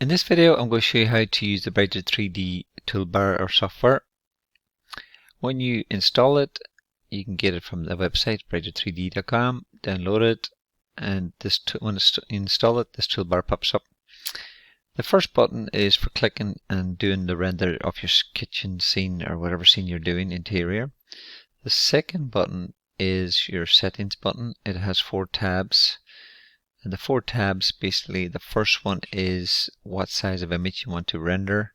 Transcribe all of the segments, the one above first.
In this video, I'm going to show you how to use the Brighter3D toolbar or software. When you install it, you can get it from the website brighter3d.com, download it, and when you install it, this toolbar pops up. The first button is for clicking and doing the render of your kitchen scene or whatever scene you're doing, interior. The second button is your settings button. It has 4 tabs. And the 4 tabs, basically, the first one is what size of image you want to render,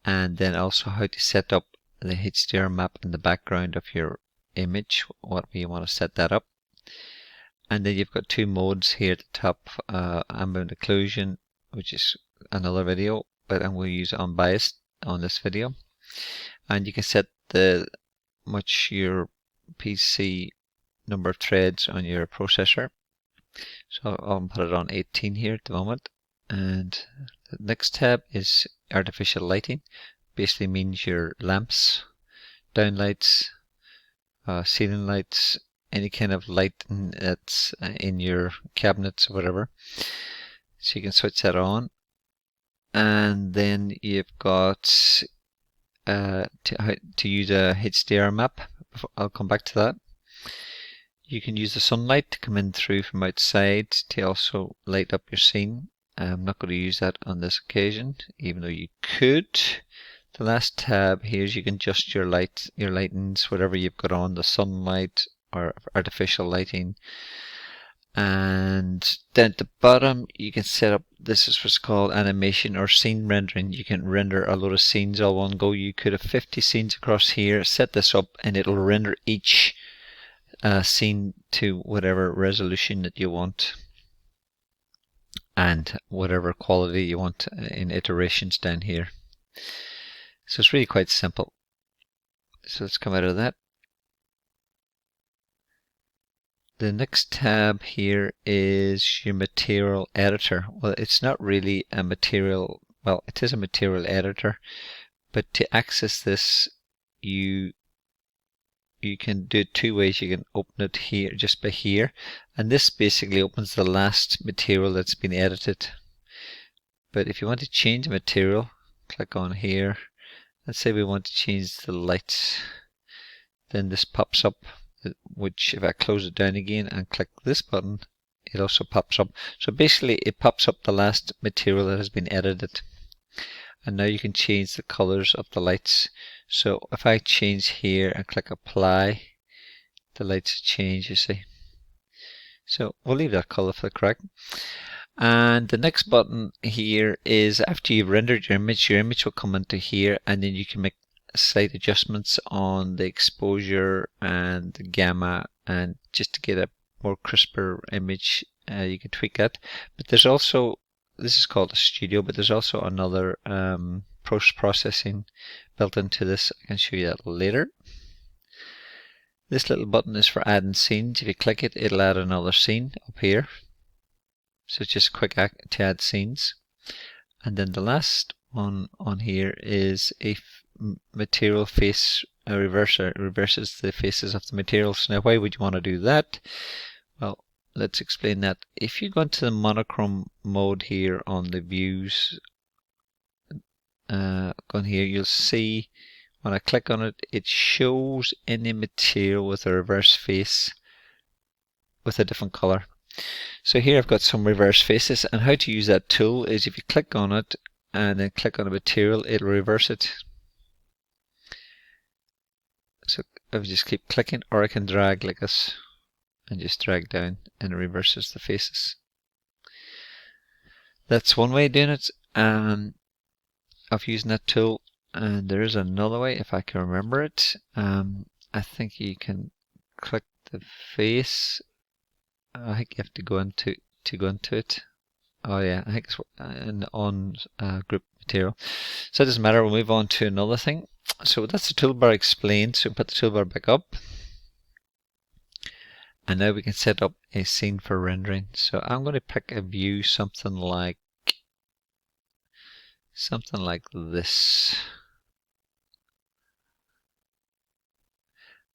and then also how to set up the HDR map in the background of your image, what way you want to set that up. And then you've got 2 modes here at the top, ambient occlusion, which is another video, but I'm going to use unbiased on this video. And you can set your PC number of threads on your processor. So I'll put it on 18 here at the moment. And the next tab is artificial lighting. Basically means your lamps, downlights, ceiling lights, any kind of lighting that's in your cabinets or whatever. So you can switch that on. And then you've got to use a HDR map. I'll come back to that. You can use the sunlight to come in through from outside to also light up your scene. I'm not going to use that on this occasion, even though you could. The last tab here is you can adjust your lightings, whatever you've got on, the sunlight or artificial lighting. And then at the bottom you can set up, this is what's called animation or scene rendering. You can render a lot of scenes all one go. You could have 50 scenes across here. Set this up and it'll render each scene to whatever resolution that you want and whatever quality you want in iterations down here. So it's really quite simple. So let's come out of that. The next tab here is your material editor. Well, it's not really a material, well, it is a material editor, but to access this you can do it 2 ways. You can open it here, just by here, and this basically opens the last material that's been edited. But if you want to change the material, click on here. Let's say we want to change the lights, then this pops up, which if I close it down again and click this button, it also pops up. So basically it pops up the last material that has been edited. And now you can change the colors of the lights. So if I change here and click apply, the lights change, you see. So we'll leave that color for the crack. And the next button here is after you've rendered your image will come into here, and then you can make slight adjustments on the exposure and the gamma, and just to get a more crisper image, you can tweak that. But there's also, this is called a studio, but there's also another post-processing built into this. I can show you that later. This little button is for adding scenes. If you click it, it'll add another scene up here. So it's just a quick act to add scenes. And then the last one on here is a material face reverser. It reverses the faces of the materials. Now why would you want to do that? Well, let's explain that. If you go into the monochrome mode here on the views, go in here, you'll see when I click on it, it shows any material with a reverse face with a different color. So here I've got some reverse faces, and how to use that tool is if you click on it and then click on a material, it'll reverse it. So I just keep clicking, or I can drag like this and just drag down and it reverses the faces. That's one way of doing it, of using that tool. And there is another way if I can remember it. I think you can click the face. I think you have to go into it. Oh yeah, I think it's on group material. So it doesn't matter. We'll move on to another thing. So that's the toolbar explained. So put the toolbar back up. And now we can set up a scene for rendering. So I'm going to pick a view something like this.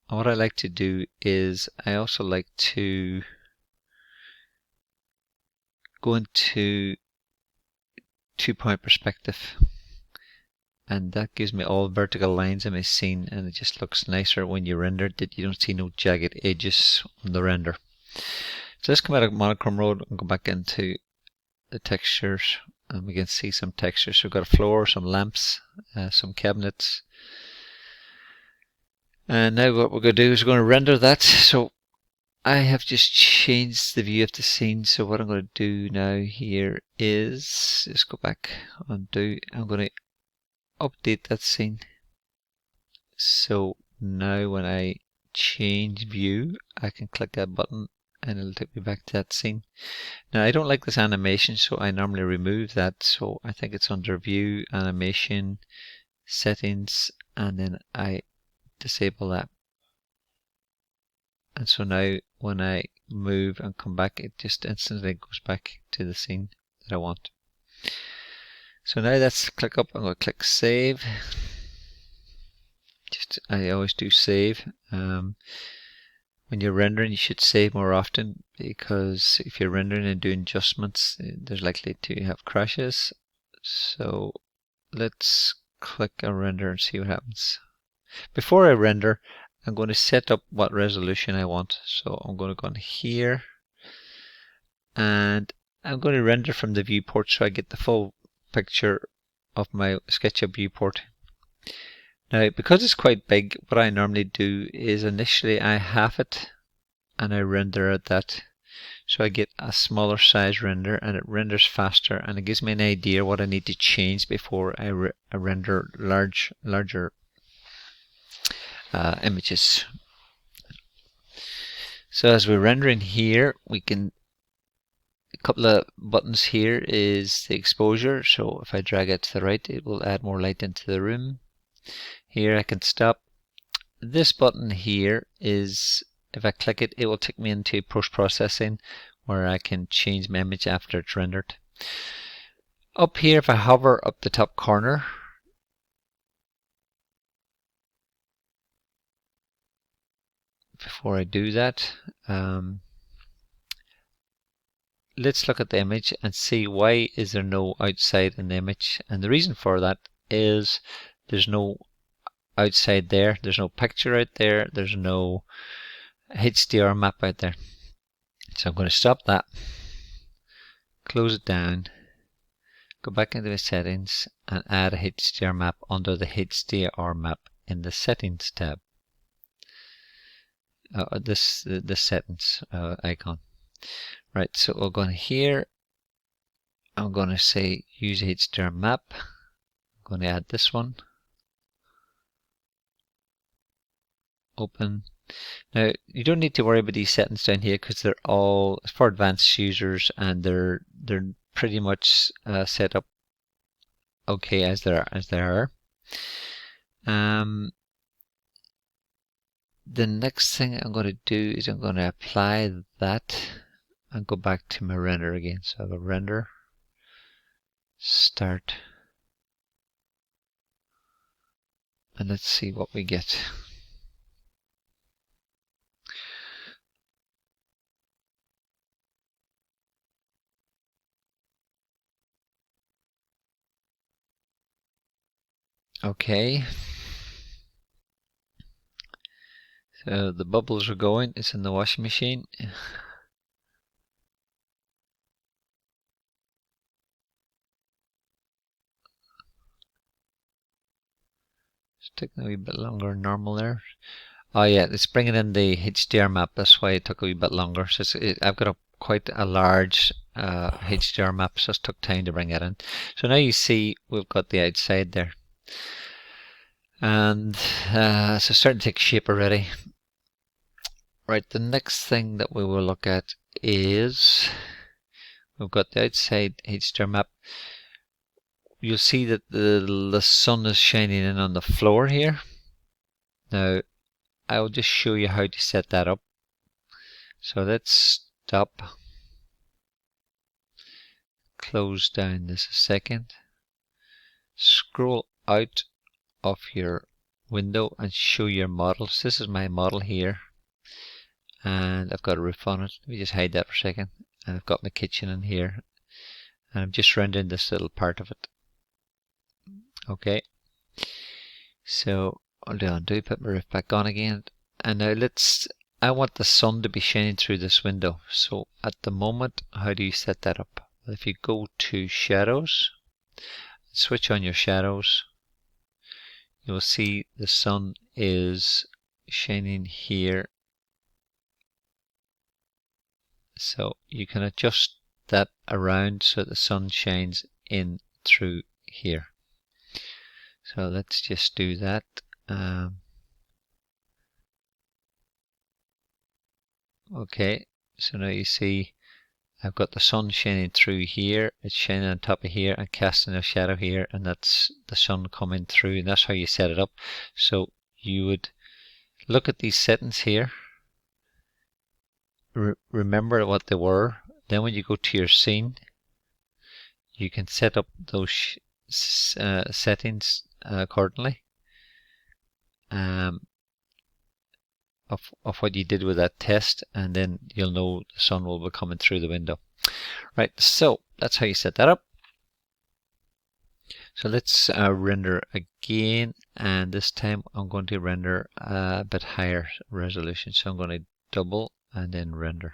And what I like to do is I also like to go into 2-point perspective, and that gives me all vertical lines in my scene, and it just looks nicer when you render it, that you don't see no jagged edges on the render. So let's come out of monochrome mode and go back into the textures, and we can see some textures. So we've got a floor, some lamps, some cabinets. And now what we're going to do is we're going to render that. So I have just changed the view of the scene. So what I'm going to do now here is just go back, undo. I'm going to update that scene. So now when I change view, I can click that button and it'll take me back to that scene. Now I don't like this animation, so I normally remove that. So I think it's under view, animation, settings, and then I disable that. And so now when I move and come back, it just instantly goes back to the scene that I want. So now let's click up. I'm going to click save. I always do save. When you're rendering, you should save more often, because if you're rendering and doing adjustments, there's likely to have crashes. So let's click a render and see what happens. Before I render, I'm going to set up what resolution I want. So I'm going to go in here, and I'm going to render from the viewport so I get the full picture of my SketchUp viewport. Now, because it's quite big, what I normally do is initially I half it and I render at that. So I get a smaller size render, and it renders faster, and it gives me an idea what I need to change before I render larger images. So as we're rendering here, we can, a couple of buttons here is the exposure. So if I drag it to the right, it will add more light into the room. Here I can stop. This button here is, if I click it, it will take me into post-processing where I can change my image after it's rendered. Up here, if I hover up the top corner, before I do that, let's look at the image and see why is there no outside in the image. And the reason for that is there's no outside there, there's no picture out there, there's no HDR map out there. So I'm going to stop that, close it down, go back into the settings and add a HDR map under the HDR map in the settings tab. This settings icon. Right, so we're going here, I'm going to say use HDR map. I'm going to add this one. Open. Now you don't need to worry about these settings down here because they're all for advanced users, and they're pretty much set up okay as they are. The next thing I'm going to do is I'm going to apply that and go back to my render again. So I go render, start, and let's see what we get. Okay, so the bubbles are going, it's in the washing machine. It's taking a wee bit longer than normal there. Oh yeah, it's bringing in the HDR map, that's why it took a wee bit longer. So I've got quite a large HDR map, so it took time to bring it in. So now you see we've got the outside there. And so it's starting to take shape already. Right, the next thing that we will look at is we've got the outside HDR map. You'll see that the sun is shining in on the floor here. Now I'll just show you how to set that up. So let's stop, close down this a second, scroll out of your window and show your models. This is my model here, and I've got a roof on it. Let me just hide that for a second. And I've got my kitchen in here, and I'm just rendering this little part of it. Okay, so I'll undo, put my roof back on again, and now I want the sun to be shining through this window. So at the moment, how do you set that up? Well, if you go to shadows, switch on your shadows, you'll see the sun is shining here. So you can adjust that around so the sun shines in through here. So let's just do that. Okay, so now you see I've got the sun shining through here, it's shining on top of here and casting a shadow here, and that's the sun coming through, and that's how you set it up. So you would look at these settings here, remember what they were, then when you go to your scene, you can set up those settings accordingly of what you did with that test, and then you'll know the sun will be coming through the window. Right, so that's how you set that up. So let's render again, and this time I'm going to render a bit higher resolution. So I'm going to double and then render.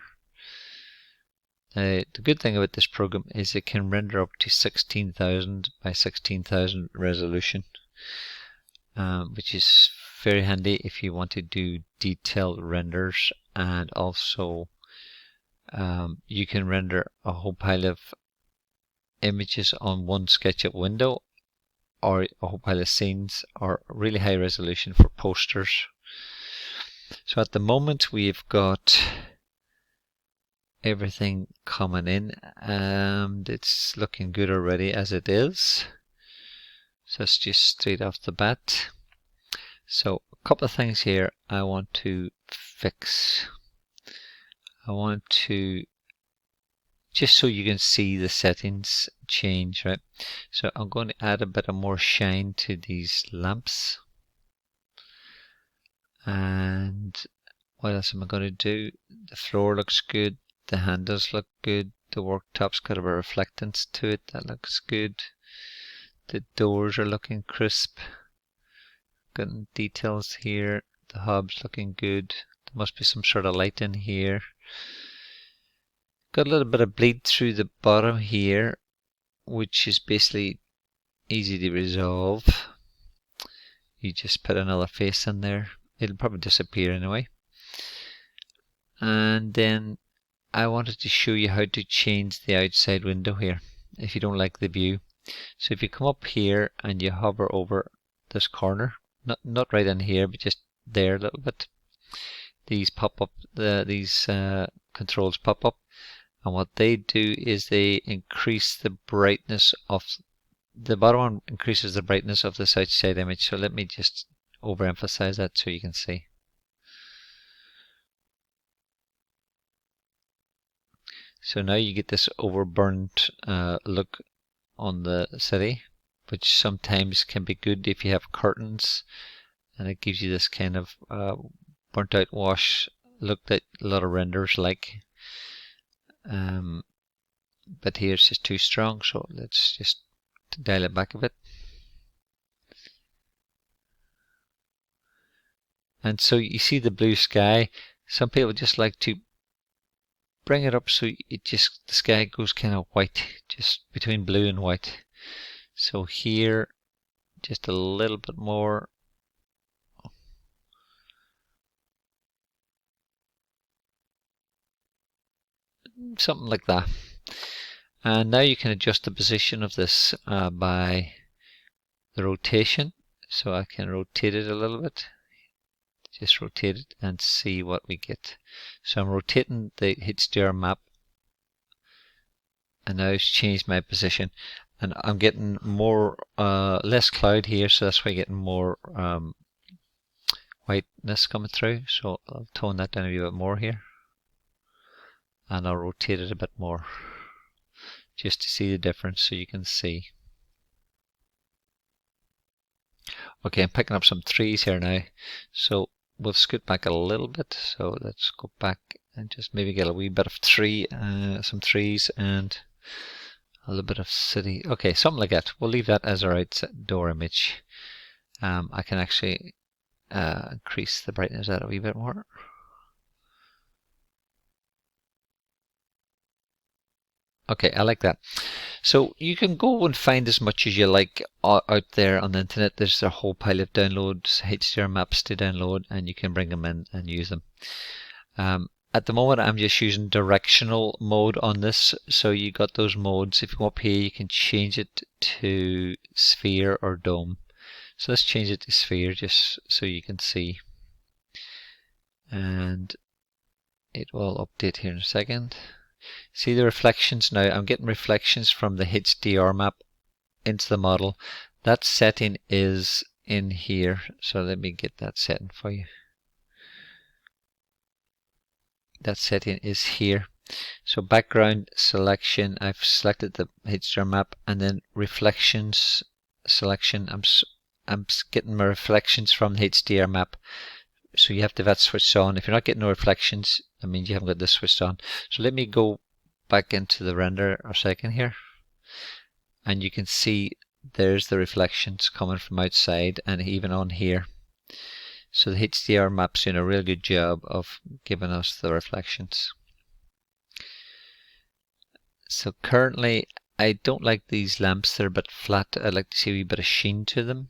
The good thing about this program is it can render up to 16,000 by 16,000 resolution, which is very handy if you want to do detailed renders, and also you can render a whole pile of images on one SketchUp window, or a whole pile of scenes, or really high resolution for posters. So at the moment we've got everything coming in, and it's looking good already as it is. So it's just straight off the bat. So a couple of things here I want to fix. I want to, just so you can see the settings change, right? So I'm going to add a bit of more shine to these lamps. And what else am I going to do? The floor looks good, the handles look good, the worktop's got a bit of reflectance to it, that looks good. The doors are looking crisp. Got details here, the hub's looking good. There must be some sort of light in here. Got a little bit of bleed through the bottom here, which is basically easy to resolve. You just put another face in there. It'll probably disappear anyway. And then I wanted to show you how to change the outside window here if you don't like the view. So if you come up here and you hover over this corner, not right in here, but just there a little bit, these pop up, these controls pop up, and what they do is they increase the brightness of the bottom one, increases the brightness of this outside image. So let me just overemphasize that so you can see. So now you get this overburned look on the city, which sometimes can be good if you have curtains, and it gives you this kind of burnt out wash look that a lot of renders like. But here it's just too strong, so let's just dial it back a bit. And so you see the blue sky. Some people just like to bring it up so it just, the sky goes kind of white, just between blue and white. So here, just a little bit more. Something like that. And now you can adjust the position of this by the rotation. So I can rotate it a little bit. Just rotate it and see what we get. So I'm rotating the HDR map, and now it's changed my position, and I'm getting more less cloud here, so that's why I'm getting more whiteness coming through. So I'll tone that down a bit more here, and I'll rotate it a bit more just to see the difference so you can see. Okay, I'm picking up some trees here now, so we'll scoot back a little bit. So let's go back and just maybe get a wee bit of some trees, and A little bit of city. Okay, something like that. We'll leave that as our outdoor image. I can actually increase the brightness of that a wee bit more. Okay, I like that. So you can go and find as much as you like out there on the internet. There's a whole pile of downloads, HDR maps to download, and you can bring them in and use them. At the moment, I'm just using directional mode on this. So you got those modes. If you go up here, you can change it to sphere or dome. So let's change it to sphere just so you can see. And it will update here in a second. See the reflections now? I'm getting reflections from the HDR map into the model. That setting is in here. So let me get that setting for you. That setting is here. So background selection, I've selected the HDR map, and then reflections selection. I'm getting my reflections from the HDR map. So you have to have that switched on. If you're not getting no reflections, that means you haven't got this switched on. So let me go back into the render a second here. And you can see there's the reflections coming from outside and even on here. So the HDR map's doing a real good job of giving us the reflections. So currently I don't like these lamps, they're a bit flat. I'd like to see a wee bit of sheen to them.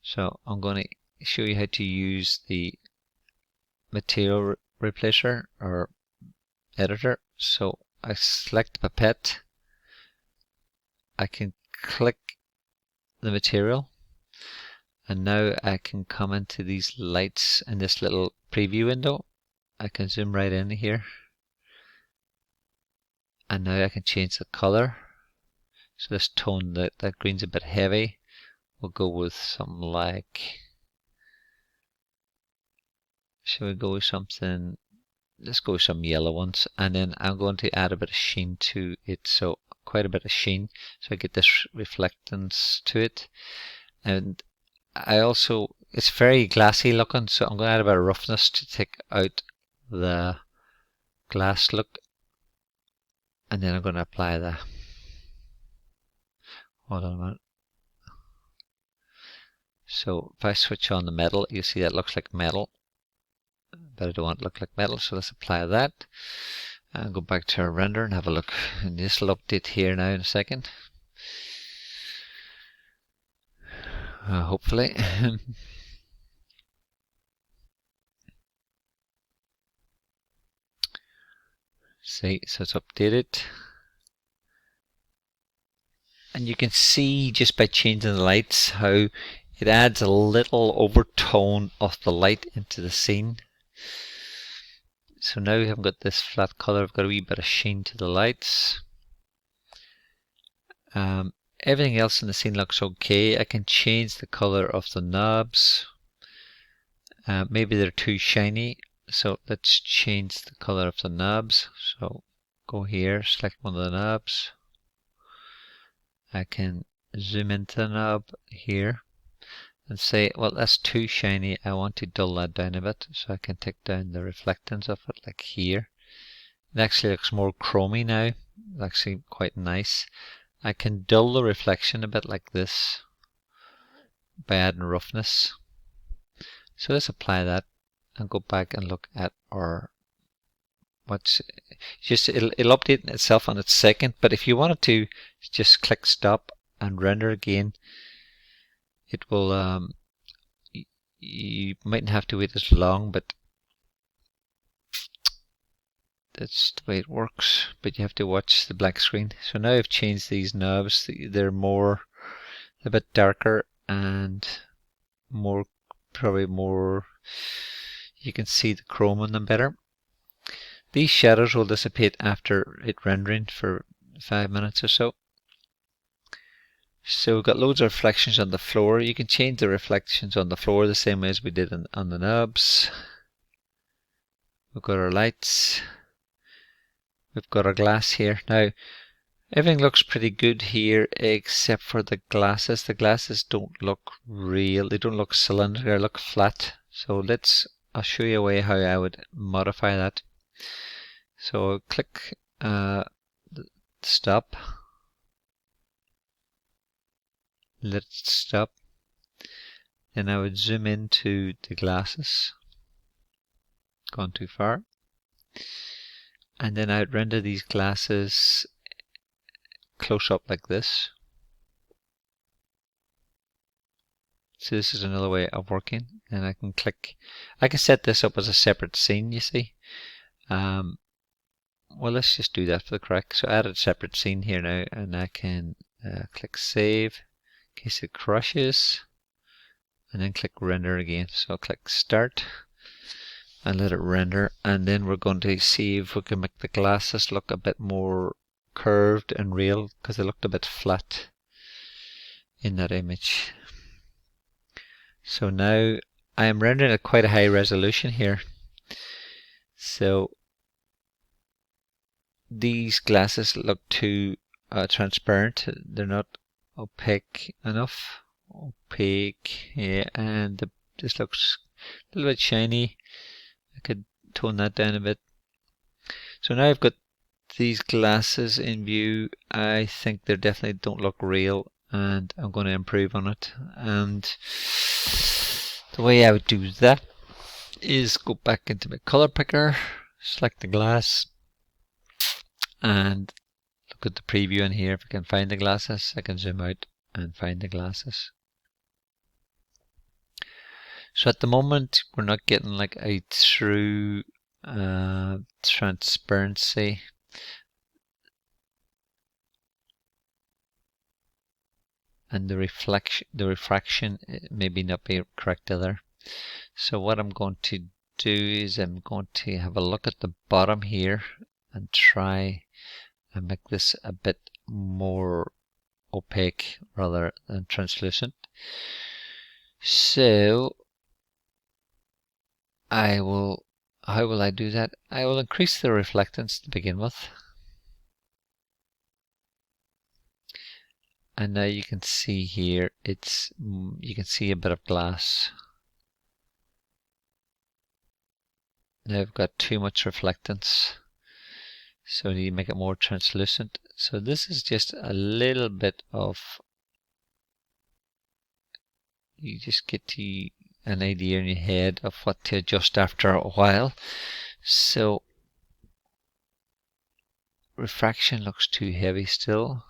So I'm going to show you how to use the material replacer or editor. So I select Pipette. I can click the material, and now I can come into these lights in this little preview window. I can zoom right in here, and now I can change the color. So this tone, that green's a bit heavy. We'll go with something like, shall we go with something, let's go with some yellow ones, and then I'm going to add a bit of sheen to it, so quite a bit of sheen, so I get this reflectance to it. And I also, it's very glassy looking, so I'm going to add a bit of roughness to take out the glass look, and then I'm going to apply the, hold on a minute. So if I switch on the metal, you see that looks like metal, but I don't want it to look like metal, so let's apply that and go back to our render and have a look. And this will update here now in a second, hopefully. See, so it's updated, and you can see just by changing the lights how it adds a little overtone of the light into the scene. So now we haven't got this flat color, we've got a wee bit of sheen to the lights. Everything else in the scene looks okay. I can change the color of the knobs. Maybe they're too shiny, so let's change the color of the knobs. So go here, select one of the knobs. I can zoom into the knob here and say, well, that's too shiny, I want to dull that down a bit, so I can take down the reflectance of it, like here. It actually looks more chromy now, it's actually quite nice. I can dull the reflection a bit like this by adding roughness. So let's apply that and go back and look at our, what's, just it'll update itself on its second, but if you wanted to just click stop and render again, it will, you mightn't have to wait as long, but that's the way it works. But you have to watch the black screen. So now I've changed these knobs, they're a bit darker and more, probably more, you can see the chrome on them better. These shadows will dissipate after it rendering for 5 minutes or so. So we've got loads of reflections on the floor. You can change the reflections on the floor the same way as we did on the knobs. We've got our lights. We've got our glass here. Now, everything looks pretty good here except for the glasses. The glasses don't look real. They don't look cylindrical, they look flat. So I'll show you a way how I would modify that. So click stop. let it stop. Then I would zoom into the glasses. Gone too far. And then I would render these glasses close up like this. So this is another way of working, and I can click. I can set this up as a separate scene, you see. Well, let's just do that for the crack. So add a separate scene here now, and I can click save in case it crashes, and then click render again. So I'll click start and let it render, and then we're going to see if we can make the glasses look a bit more curved and real, because they looked a bit flat in that image. So now I am rendering at quite a high resolution here. So these glasses look too transparent. They're not opaque enough. Opaque, yeah, and this looks a little bit shiny. I could tone that down a bit. So now I've got these glasses in view. I think they definitely don't look real, and I'm going to improve on it. And the way I would do that is go back into my color picker, select the glass, and look at the preview in here. If I can find the glasses, I can zoom out and find the glasses. So at the moment we're not getting like a true transparency. And the refraction maybe not be correct either. So what I'm going to do is I'm going to have a look at the bottom here and try and make this a bit more opaque rather than translucent. So how will I do that? I will increase the reflectance to begin with. And now you can see here, you can see a bit of glass. Now I've got too much reflectance, so I need to make it more translucent. So this is just a little bit of, you just get to an idea in your head of what to adjust after a while. So refraction looks too heavy still.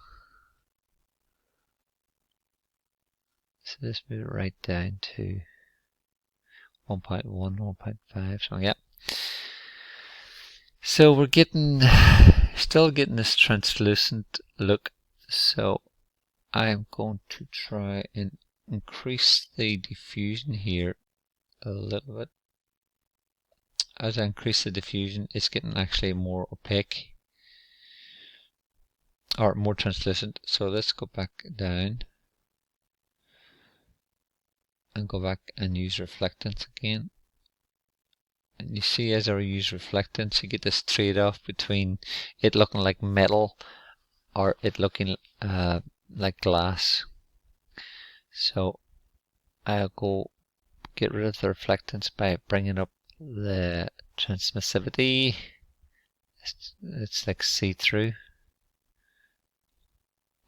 So let's move it right down to 1.1, 1.5, so yeah. So we're still getting this translucent look. So I'm going to try and increase the diffusion here a little bit. As I increase the diffusion, it's getting actually more opaque or more translucent. So let's go back down and go back and use reflectance again. And you see, as I use reflectance, you get this trade-off between it looking like metal or it looking like glass. So I'll go get rid of the reflectance by bringing up the transmissivity. It's like see-through.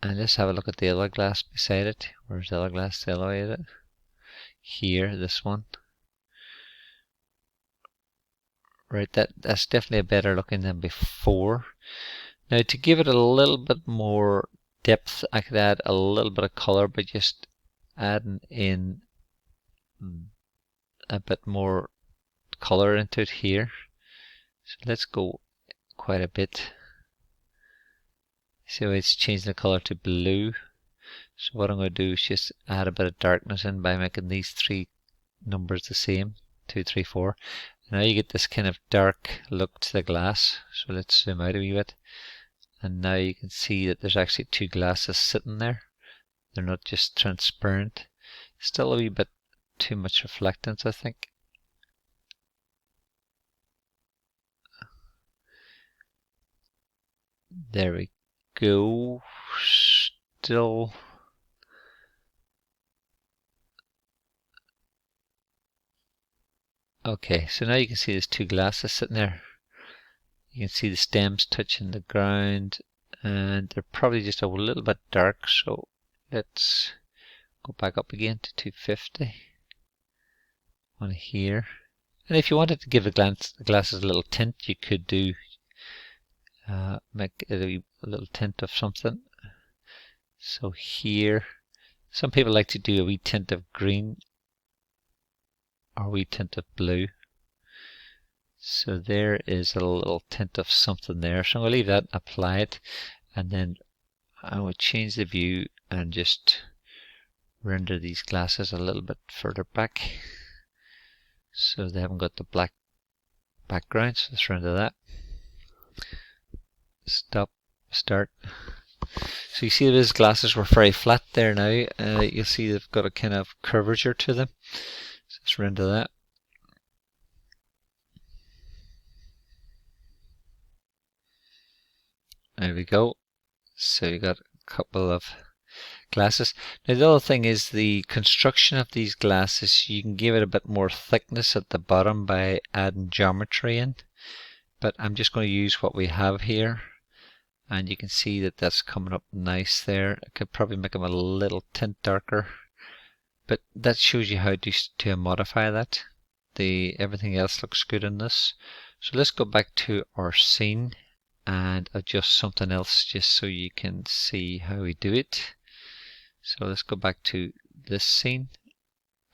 And let's have a look at the other glass beside it. Where's the other glass? The other way, is it? Here, this one. Right, that's definitely a better looking than before. Now to give it a little bit more depth, I could add a little bit of color by just adding in a bit more color into it here. So let's go quite a bit. So it's changing the color to blue. So what I'm going to do is just add a bit of darkness in by making these three numbers the same, 2, 3, 4. Now you get this kind of dark look to the glass. So let's zoom out a wee bit. And now you can see that there's actually two glasses sitting there. They're not just transparent. Still a wee bit too much reflectance, I think. There we go. Still. Okay, so now you can see there's two glasses sitting there. You can see the stems touching the ground, and they're probably just a little bit dark, so let's go back up again to 250 on here. And if you wanted to give the glasses a little tint, you could do make it a little tint of something. So here, some people like to do a wee tint of green or a wee tint of blue. So there is a little tint of something there. So I'm going to leave that, apply it, and then I will change the view and just render these glasses a little bit further back so they haven't got the black background. So let's render that. Stop, start. So you see those glasses were very flat there now. You'll see they've got a kind of curvature to them. So let's render that. There we go. So you got a couple of glasses. Now the other thing is the construction of these glasses. You can give it a bit more thickness at the bottom by adding geometry in. But I'm just going to use what we have here. And you can see that that's coming up nice there. I could probably make them a little tint darker. But that shows you how to modify that. Everything else looks good in this. So let's go back to our scene and adjust something else just so you can see how we do it. So let's go back to this scene,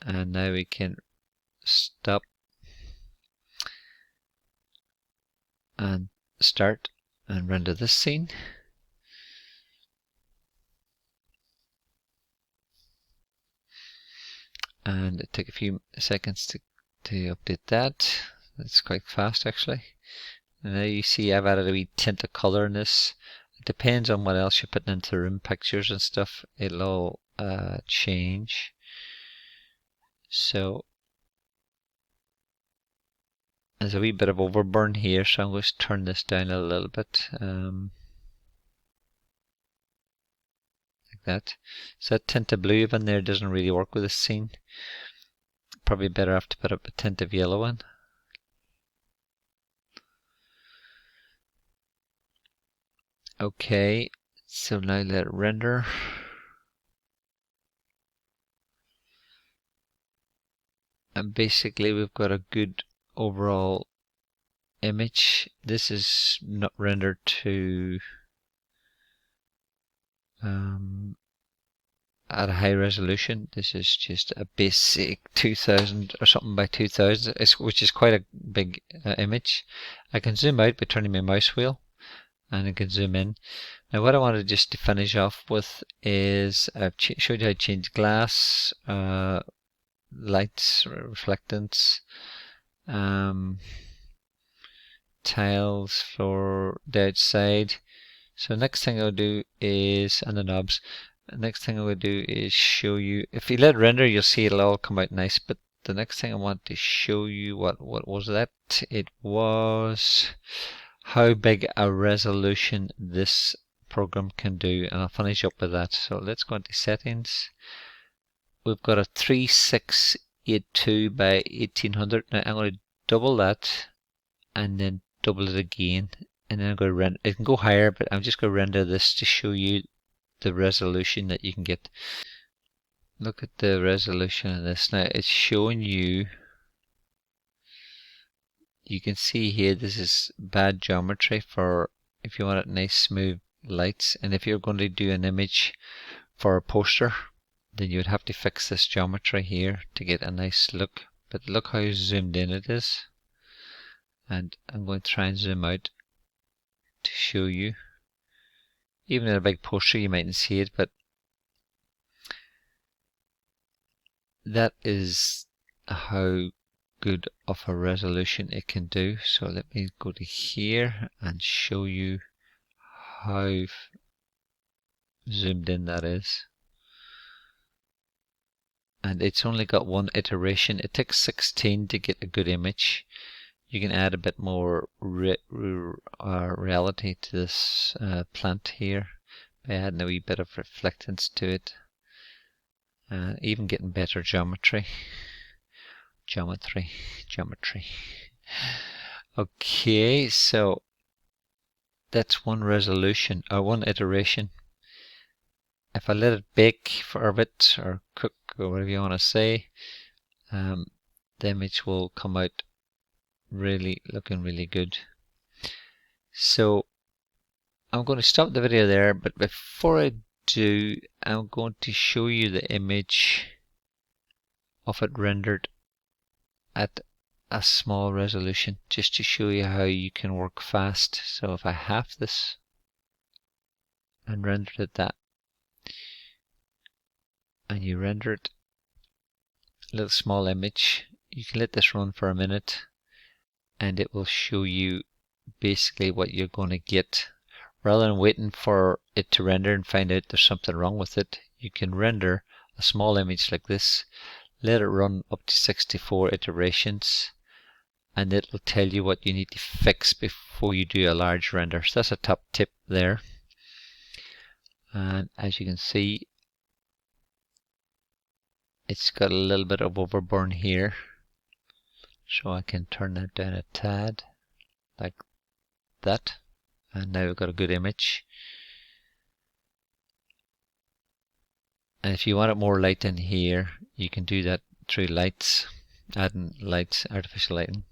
and now we can stop and start and render this scene. And it took a few seconds to update that. It's quite fast actually. And now you see I've added a wee tint of colour in this. It depends on what else you're putting into room pictures and stuff. It'll all change. So there's a wee bit of overburn here, so I'm going to turn this down a little bit. Like that. So that tint of blue in there doesn't really work with this scene. Probably better have to put up a tint of yellow in. Okay, so now let it render. And basically we've got a good overall image. This is not rendered to at a high resolution. This is just a basic 2000 or something by 2000, which is quite a big image. I can zoom out by turning my mouse wheel, and I can zoom in. Now what I wanted just to finish off with is I've showed you how to change glass, lights, reflectance, tiles, floor, the outside. So next thing I'll do is, and the knobs, the next thing I will do is show you, if you let it render you'll see it'll all come out nice, but the next thing I want to show you, what was that? It was how big a resolution this program can do, and I'll finish up with that. So let's go into settings. We've got a 3682 by 1800. Now I'm going to double that and then double it again, and then I'm going to render. It can go higher, but I'm just going to render this to show you the resolution that you can get. Look at the resolution of this. Now it's showing you, you can see here this is bad geometry for if you want it nice smooth lights, and if you're going to do an image for a poster, then you would have to fix this geometry here to get a nice look. But look how zoomed in it is, and I'm going to try and zoom out to show you. Even in a big poster you mightn't see it, but that is how good of a resolution it can do. So let me go to here and show you how zoomed in that is. And it's only got one iteration. It takes 16 to get a good image. You can add a bit more reality to this plant here by adding a wee bit of reflectance to it. Even getting better geometry. Okay, so that's one resolution, or one iteration. if I let it bake for a bit or cook or whatever you want to say, the image will come out looking really good. So I'm going to stop the video there, but before I do, I'm going to show you the image of it rendered at a small resolution, just to show you how you can work fast. So if I halve this and render it that, and you render it a little small image, you can let this run for a minute and it will show you basically what you're going to get. Rather than waiting for it to render and find out there's something wrong with it, you can render a small image like this, let it run up to 64 iterations, and it will tell you what you need to fix before you do a large render. So that's a top tip there. And as you can see, it's got a little bit of overburn here, so I can turn that down a tad like that, and now we've got a good image. And if you want it more light in here, you can do that through lights, adding lights, artificial lighting.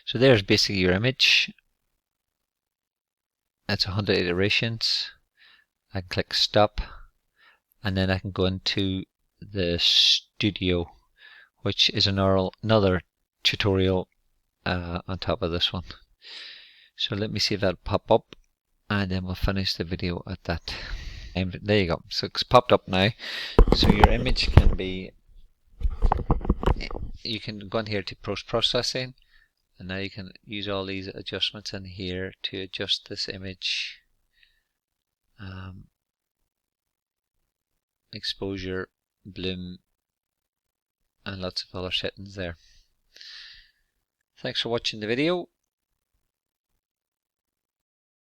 So there's basically your image. That's 100 iterations. I can click stop, and then I can go into the studio, which is another tutorial on top of this one. So let me see if that'll pop up, and then we'll finish the video at that. And there you go. So it's popped up now. So your image can be, you can go in here to post-processing, and now you can use all these adjustments in here to adjust this image, exposure, bloom, and lots of other settings there. Thanks for watching the video.